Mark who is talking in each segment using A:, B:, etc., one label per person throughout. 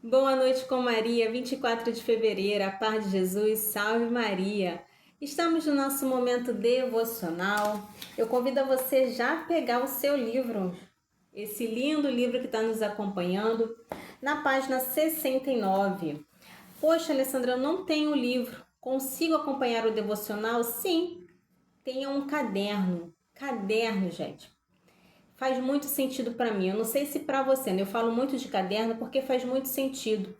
A: Boa noite com Maria, 24 de fevereiro, a paz de Jesus, salve Maria! Estamos no nosso momento devocional. Eu convido a você já a pegar o seu livro, esse lindo livro que está nos acompanhando, na página 69. Poxa, Alessandra, eu não tenho o livro. Consigo acompanhar o devocional? Sim, tenha um caderno. Caderno, gente, faz muito sentido para mim. Eu não sei se para você, né? Eu falo muito de caderno porque faz muito sentido.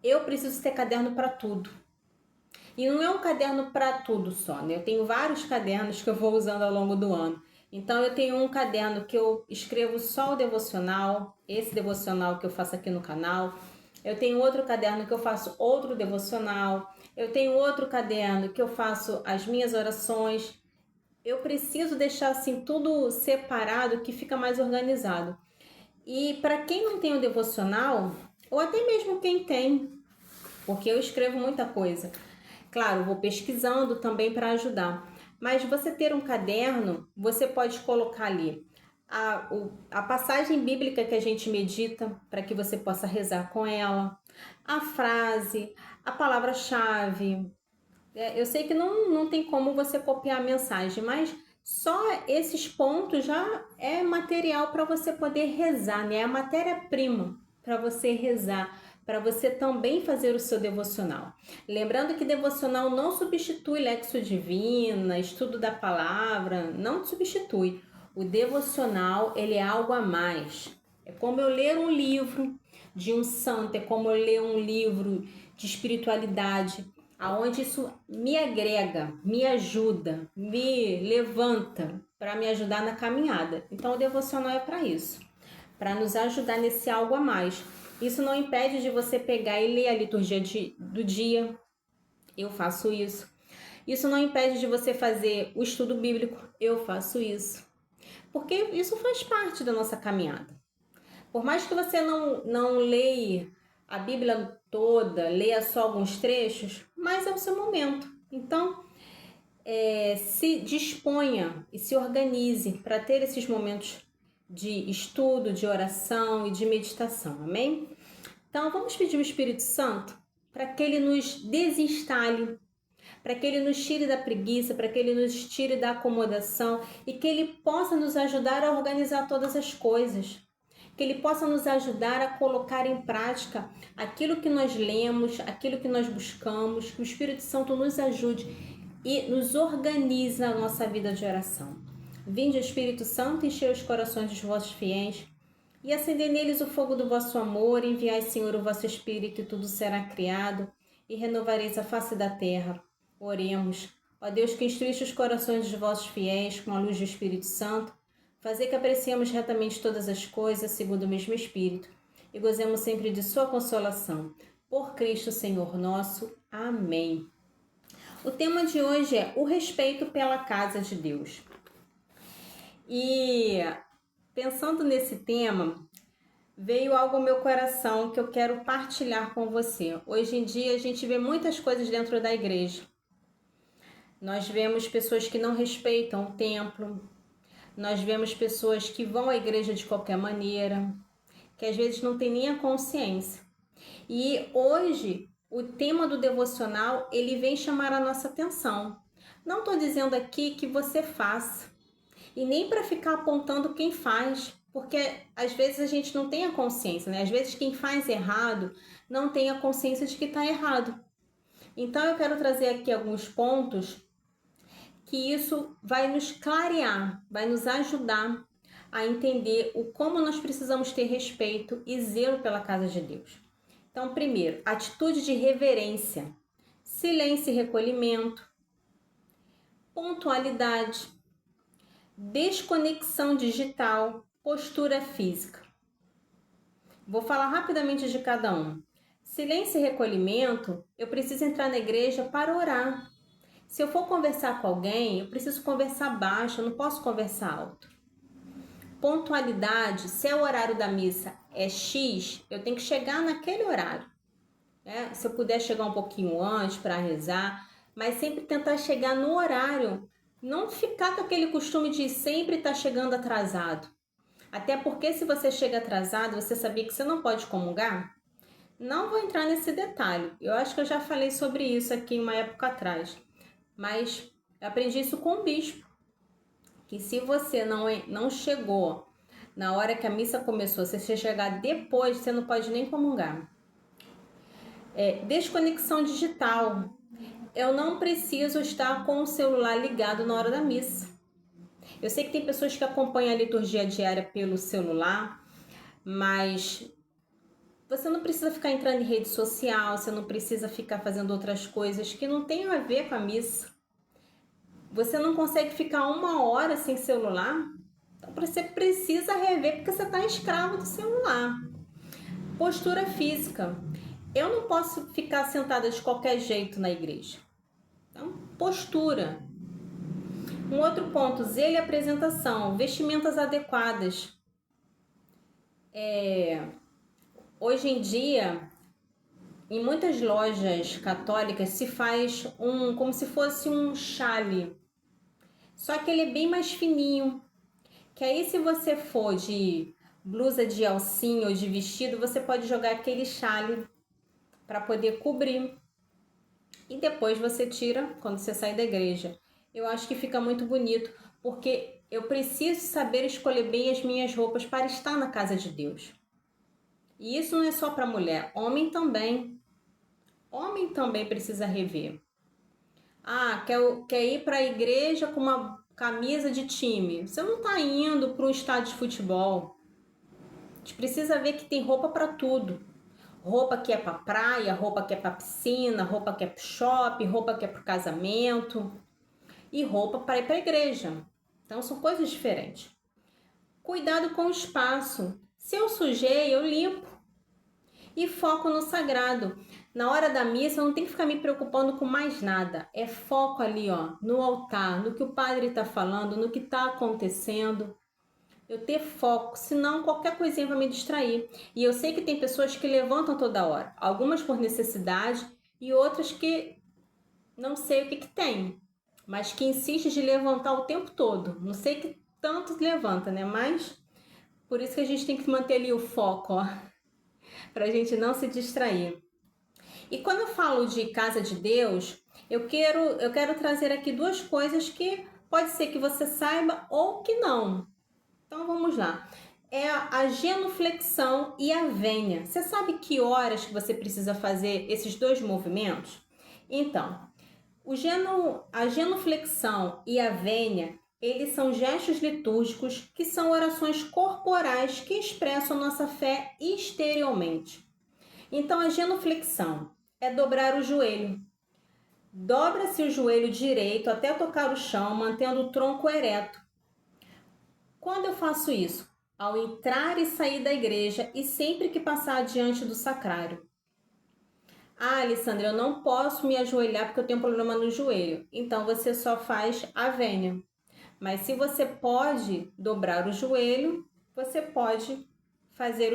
A: Eu preciso ter caderno para tudo. E não é um caderno para tudo só, né? Eu tenho vários cadernos que eu vou usando ao longo do ano. Então eu tenho um caderno que eu escrevo só o devocional, esse devocional que eu faço aqui no canal. Eu tenho outro caderno que eu faço outro devocional. Eu tenho outro caderno que eu faço as minhas orações. Eu preciso deixar assim tudo separado que fica mais organizado. E para quem não tem o devocional, ou até mesmo quem tem, porque eu escrevo muita coisa. Claro, vou pesquisando também para ajudar. Mas você ter um caderno, você pode colocar ali a passagem bíblica que a gente medita, para que você possa rezar com ela, a frase, a palavra-chave. Eu sei que não tem como você copiar a mensagem, mas só esses pontos já é material para você poder rezar, né? É a matéria-prima para você rezar, para você também fazer o seu devocional. Lembrando que devocional não substitui Lexo Divina, estudo da palavra, não substitui. O devocional, ele é algo a mais. É como eu ler um livro de um santo, é como eu ler um livro de espiritualidade, aonde isso me agrega, me ajuda, me levanta para me ajudar na caminhada. Então o devocional é para isso, para nos ajudar nesse algo a mais. Isso não impede de você pegar e ler a liturgia do dia. Eu faço isso. Isso não impede de você fazer o estudo bíblico. Eu faço isso. Porque isso faz parte da nossa caminhada. Por mais que você não leia a Bíblia toda, leia só alguns trechos, mas é o seu momento. Então, se disponha e se organize para ter esses momentos de estudo, de oração e de meditação, amém? Então, vamos pedir ao Espírito Santo para que ele nos desinstale, para que ele nos tire da preguiça, para que ele nos tire da acomodação e que ele possa nos ajudar a organizar todas as coisas. Que ele possa nos ajudar a colocar em prática aquilo que nós lemos, aquilo que nós buscamos, que o Espírito Santo nos ajude e nos organize na nossa vida de oração. Vinde, Espírito Santo, encher os corações dos vossos fiéis e acender neles o fogo do vosso amor. Enviai, Senhor, o vosso Espírito e tudo será criado e renovareis a face da terra. Oremos. Ó Deus, que instruíste os corações dos vossos fiéis com a luz do Espírito Santo, fazer que apreciemos retamente todas as coisas segundo o mesmo Espírito e gozemos sempre de sua consolação. Por Cristo, Senhor nosso. Amém. O tema de hoje é o respeito pela casa de Deus. E pensando nesse tema, veio algo ao meu coração que eu quero partilhar com você. Hoje em dia a gente vê muitas coisas dentro da igreja. Nós vemos pessoas que não respeitam o templo, nós vemos pessoas que vão à igreja de qualquer maneira, que às vezes não tem nem a consciência. E hoje o tema do devocional, ele vem chamar a nossa atenção. Não estou dizendo aqui que você faça, e nem para ficar apontando quem faz, porque às vezes a gente não tem a consciência, né? Às vezes quem faz errado não tem a consciência de que está errado. Então eu quero trazer aqui alguns pontos que isso vai nos clarear, vai nos ajudar a entender o como nós precisamos ter respeito e zelo pela casa de Deus. Então, primeiro, atitude de reverência, silêncio e recolhimento, pontualidade, desconexão digital, postura física. Vou falar rapidamente de cada um. Silêncio e recolhimento, eu preciso entrar na igreja para orar. Se eu for conversar com alguém, eu preciso conversar baixo, eu não posso conversar alto. Pontualidade, se é o horário da missa é X, eu tenho que chegar naquele horário. Se eu puder chegar um pouquinho antes para rezar, mas sempre tentar chegar no horário. Não ficar com aquele costume de sempre estar chegando atrasado. Até porque se você chega atrasado, você sabia que você não pode comungar? Não vou entrar nesse detalhe. Eu acho que eu já falei sobre isso aqui uma época atrás. Mas eu aprendi isso com o bispo. Que se você não chegou na hora que a missa começou, se você chegar depois, você não pode nem comungar. Desconexão digital. Eu não preciso estar com o celular ligado na hora da missa. Eu sei que tem pessoas que acompanham a liturgia diária pelo celular, mas você não precisa ficar entrando em rede social, você não precisa ficar fazendo outras coisas que não tenham a ver com a missa. Você não consegue ficar 1 hora sem celular, então você precisa rever porque você está escravo do celular. Postura física. Eu não posso ficar sentada de qualquer jeito na igreja. Então, postura. Um outro ponto, zelo e apresentação, vestimentas adequadas. Hoje em dia, em muitas lojas católicas se faz como se fosse um chale, só que ele é bem mais fininho, que aí se você for de blusa de alcinha ou de vestido, você pode jogar aquele chale para poder cobrir e depois você tira quando você sair da igreja. Eu acho que fica muito bonito, porque eu preciso saber escolher bem as minhas roupas para estar na casa de Deus. E isso não é só para mulher, homem também. Homem também precisa rever. Quer ir para a igreja com uma camisa de time. Você não está indo para um estádio de futebol. A gente precisa ver que tem roupa para tudo. Roupa que é para praia, roupa que é para piscina, roupa que é para shopping, roupa que é para casamento e roupa para ir para a igreja. Então são coisas diferentes. Cuidado com o espaço. Se eu sujei, eu limpo. E foco no sagrado. Na hora da missa eu não tenho que ficar me preocupando com mais nada. É foco ali, ó, no altar, no que o padre está falando, no que está acontecendo. Eu ter foco, senão qualquer coisinha vai me distrair. E eu sei que tem pessoas que levantam toda hora. Algumas por necessidade e outras que não sei o que tem. Mas que insiste de levantar o tempo todo. Não sei que tanto levanta, né? Mas por isso que a gente tem que manter ali o foco, ó. Pra gente não se distrair. E quando eu falo de casa de Deus, eu quero trazer aqui 2 coisas que pode ser que você saiba ou que não. Então vamos lá. É a genuflexão e a vênia. Você sabe que horas que você precisa fazer esses 2 movimentos? Então, a genuflexão e a vênia, eles são gestos litúrgicos que são orações corporais que expressam nossa fé exteriormente. Então, a genuflexão é dobrar o joelho. Dobra-se o joelho direito até tocar o chão, mantendo o tronco ereto. Quando eu faço isso? Ao entrar e sair da igreja e sempre que passar diante do sacrário. Alessandra, eu não posso me ajoelhar porque eu tenho um problema no joelho. Então, você só faz a vênia. Mas se você pode dobrar o joelho, você pode fazer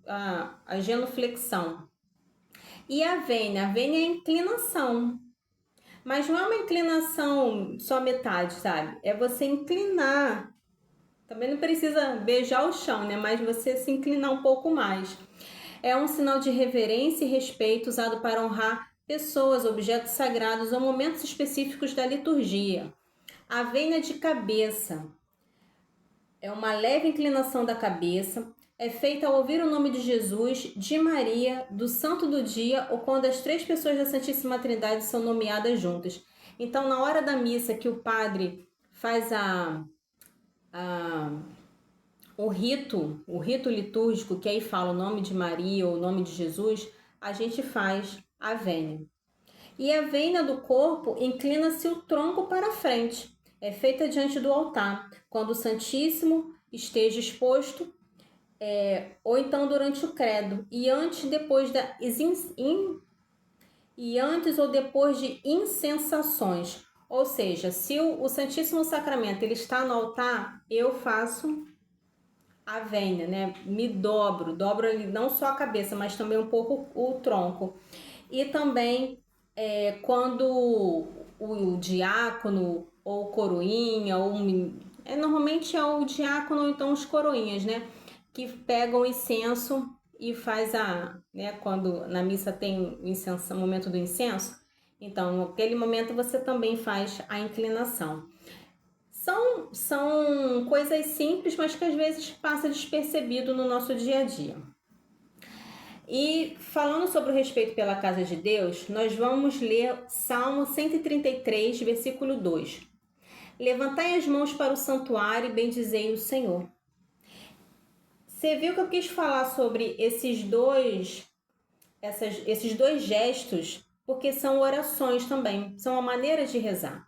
A: a genuflexão. E a vênia é a inclinação. Mas não é uma inclinação só metade, sabe? É você inclinar. Também não precisa beijar o chão, né? Mas você se inclinar um pouco mais. É um sinal de reverência e respeito usado para honrar pessoas, objetos sagrados ou momentos específicos da liturgia. A vênia de cabeça é uma leve inclinação da cabeça, é feita ao ouvir o nome de Jesus, de Maria, do Santo do Dia ou quando as 3 pessoas da Santíssima Trindade são nomeadas juntas. Então, na hora da missa que o padre faz o rito litúrgico, que aí fala o nome de Maria ou o nome de Jesus, a gente faz a vênia. E a vênia do corpo inclina-se o tronco para frente. É feita diante do altar, quando o Santíssimo esteja exposto, ou então durante o credo, e antes ou depois de incensações. Ou seja, se o Santíssimo Sacramento ele está no altar, eu faço a vênia, né? Me dobro ali não só a cabeça, mas também um pouco o tronco. E também quando o diácono ou coroinha, normalmente é o diácono ou então os coroinhas, né? Que pegam o incenso e faz quando na missa tem o incenso, o momento do incenso, então naquele momento você também faz a inclinação. São coisas simples, mas que às vezes passa despercebido no nosso dia a dia. E falando sobre o respeito pela casa de Deus, nós vamos ler Salmo 133, versículo 2. Levantai as mãos para o santuário e bendizei o Senhor. Você viu que eu quis falar sobre esses dois gestos, porque são orações também, são uma maneira de rezar.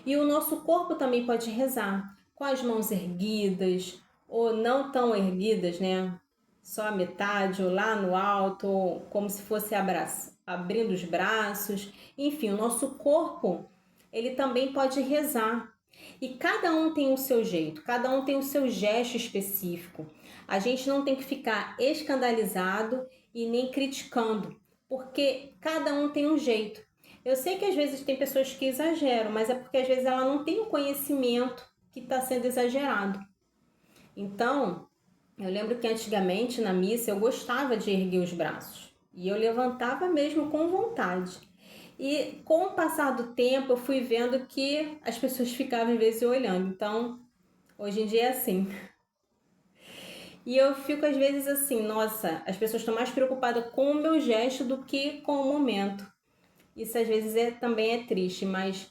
A: E o nosso corpo também pode rezar, com as mãos erguidas, ou não tão erguidas, né? Só a metade, ou lá no alto, ou como se fosse abrindo os braços. Enfim, o nosso corpo, ele também pode rezar. E cada um tem o seu jeito, cada um tem o seu gesto específico. A gente não tem que ficar escandalizado e nem criticando, porque cada um tem um jeito. Eu sei que às vezes tem pessoas que exageram, mas é porque às vezes ela não tem o conhecimento que está sendo exagerado. Então, eu lembro que antigamente na missa eu gostava de erguer os braços e eu levantava mesmo com vontade. E com o passar do tempo eu fui vendo que as pessoas ficavam às vezes olhando. Então, hoje em dia é assim. E eu fico às vezes assim, nossa, as pessoas estão mais preocupadas com o meu gesto do que com o momento. Isso às vezes também é triste, mas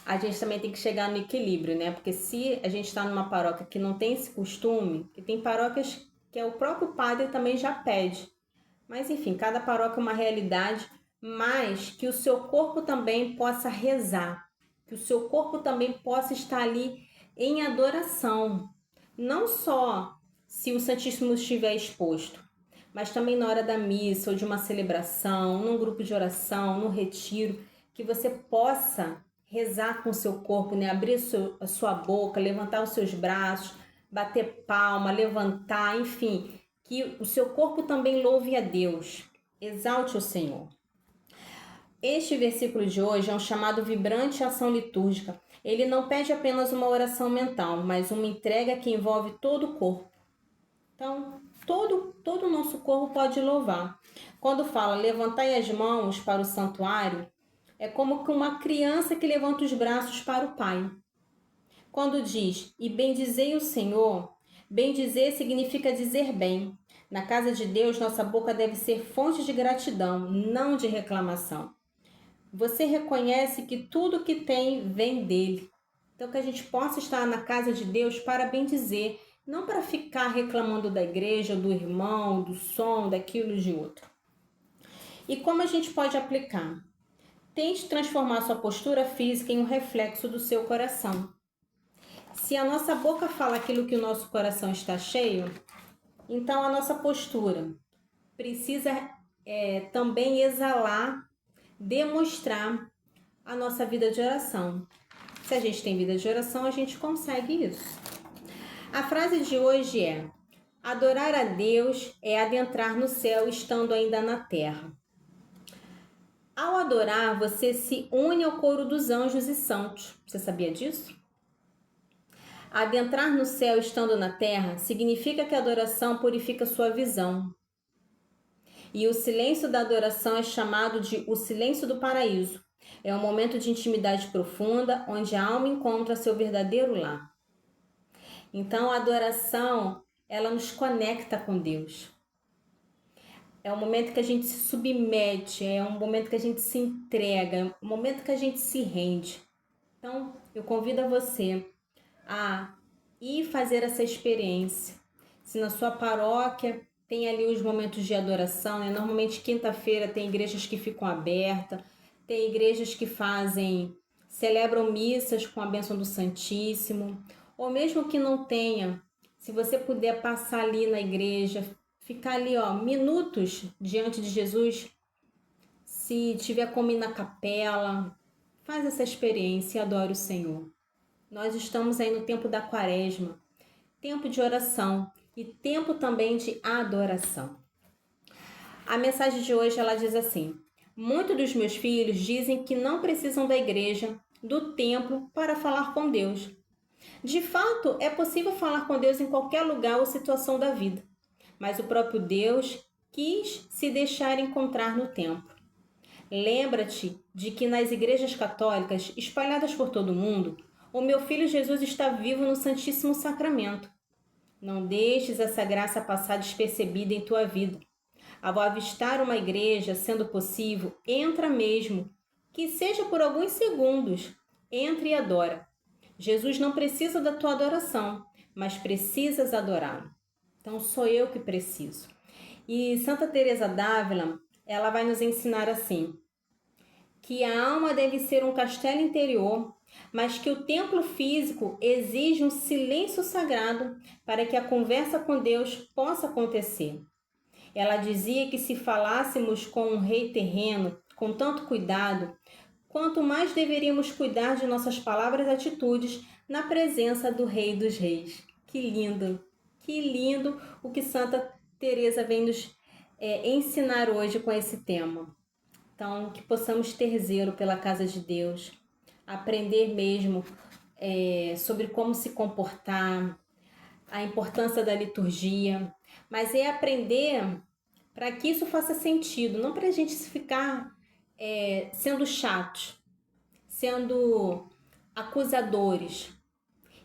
A: a gente também tem que chegar no equilíbrio, né? Porque se a gente está numa paróquia que não tem esse costume, que tem paróquias que o próprio padre também já pede. Mas enfim, cada paróquia é uma realidade, mas que o seu corpo também possa rezar, que o seu corpo também possa estar ali em adoração. Não só se o Santíssimo estiver exposto, mas também na hora da missa ou de uma celebração, num grupo de oração, num retiro, que você possa rezar com o seu corpo, né? Abrir a sua boca, levantar os seus braços, bater palma, levantar, enfim, que o seu corpo também louve a Deus, exalte o Senhor. Este versículo de hoje é um chamado vibrante ação litúrgica. Ele não pede apenas uma oração mental, mas uma entrega que envolve todo o corpo. Então, todo o nosso corpo pode louvar. Quando fala levantai as mãos para o santuário, é como que uma criança que levanta os braços para o Pai. Quando diz e bendizei o Senhor, bendizer significa dizer bem. Na casa de Deus, nossa boca deve ser fonte de gratidão, não de reclamação. Você reconhece que tudo que tem vem dele. Então, que a gente possa estar na casa de Deus para bendizer, não para ficar reclamando da igreja, do irmão, do som, daquilo de outro. E como a gente pode aplicar? Tente transformar sua postura física em um reflexo do seu coração. Se a nossa boca fala aquilo que o nosso coração está cheio, então a nossa postura precisa também exalar, demonstrar a nossa vida de oração. Se a gente tem vida de oração, a gente consegue isso. A frase de hoje é: adorar a Deus é adentrar no céu estando ainda na terra. Ao adorar, você se une ao coro dos anjos e santos. Você sabia disso? Adentrar no céu estando na terra significa que a adoração purifica sua visão. E o silêncio da adoração é chamado de o silêncio do paraíso. É um momento de intimidade profunda, onde a alma encontra seu verdadeiro lar. Então, a adoração, ela nos conecta com Deus. É um momento que a gente se submete, é um momento que a gente se entrega, é um momento que a gente se rende. Então, eu convido a você a ir fazer essa experiência. Se na sua paróquia tem ali os momentos de adoração, né? Normalmente quinta-feira tem igrejas que ficam abertas, tem igrejas que celebram missas com a bênção do Santíssimo, ou mesmo que não tenha, se você puder passar ali na igreja, ficar ali, minutos diante de Jesus, se tiver como ir na capela, faz essa experiência e adore o Senhor. Nós estamos aí no tempo da quaresma, tempo de oração e tempo também de adoração. A mensagem de hoje ela diz assim: muitos dos meus filhos dizem que não precisam da igreja, do templo para falar com Deus. De fato, é possível falar com Deus em qualquer lugar ou situação da vida. mas o próprio Deus quis se deixar encontrar no templo. Lembra-te de que nas igrejas católicas espalhadas por todo o mundo, o meu filho Jesus está vivo no Santíssimo Sacramento. Não deixes essa graça passar despercebida em tua vida. Ao avistar uma igreja, sendo possível, entra mesmo, que seja por alguns segundos, entre e adora. Jesus não precisa da tua adoração, mas precisas adorá-lo. Então sou eu que preciso. E Santa Teresa d'Ávila, ela vai nos ensinar assim, que a alma deve ser um castelo interior, mas que o templo físico exige um silêncio sagrado para que a conversa com Deus possa acontecer. Ela dizia que se falássemos com um rei terreno com tanto cuidado, quanto mais deveríamos cuidar de nossas palavras e atitudes na presença do Rei dos Reis. Que lindo o que Santa Teresa vem nos ensinar hoje com esse tema. Então, que possamos ter zelo pela casa de Deus, aprender mesmo sobre como se comportar, a importância da liturgia, mas é aprender para que isso faça sentido, não para a gente ficar sendo chatos, sendo acusadores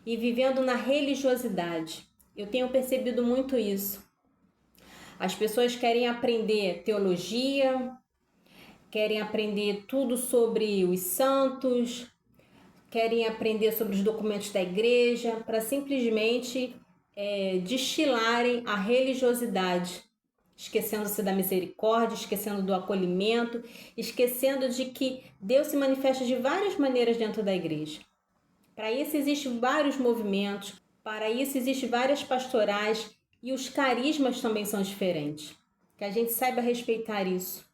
A: e vivendo na religiosidade. Eu tenho percebido muito isso. As pessoas querem aprender teologia, querem aprender tudo sobre os santos, querem aprender sobre os documentos da igreja, para simplesmente destilarem a religiosidade, esquecendo-se da misericórdia, esquecendo do acolhimento, esquecendo de que Deus se manifesta de várias maneiras dentro da igreja. Para isso existem vários movimentos, para isso existem várias pastorais e os carismas também são diferentes. Que a gente saiba respeitar isso.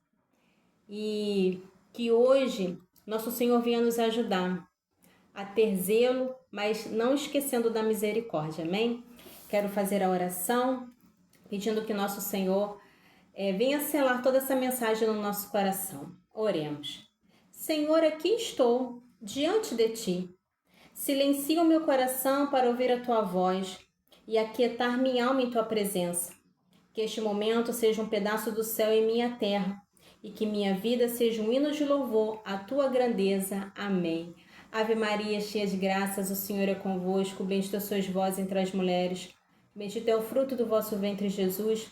A: E que hoje nosso Senhor venha nos ajudar a ter zelo, mas não esquecendo da misericórdia, amém? Quero fazer a oração, pedindo que nosso Senhor venha selar toda essa mensagem no nosso coração. Oremos. Senhor, aqui estou, diante de Ti. Silencia o meu coração para ouvir a Tua voz e aquietar minha alma em Tua presença. Que este momento seja um pedaço do céu em minha terra e que minha vida seja um hino de louvor à Tua grandeza. Amém. Ave Maria, cheia de graças, o Senhor é convosco, bendita sois vós entre as mulheres, bendito é o fruto do vosso ventre, Jesus.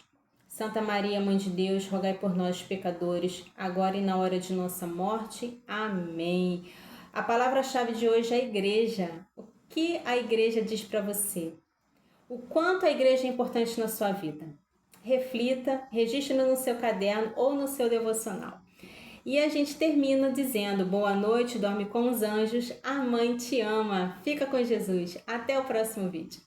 A: Santa Maria, Mãe de Deus, rogai por nós, pecadores, agora e na hora de nossa morte. Amém. A palavra-chave de hoje é a igreja. O que a igreja diz para você? O quanto a igreja é importante na sua vida? Reflita, registre no seu caderno ou no seu devocional. E a gente termina dizendo, boa noite, dorme com os anjos, a mãe te ama. Fica com Jesus. Até o próximo vídeo.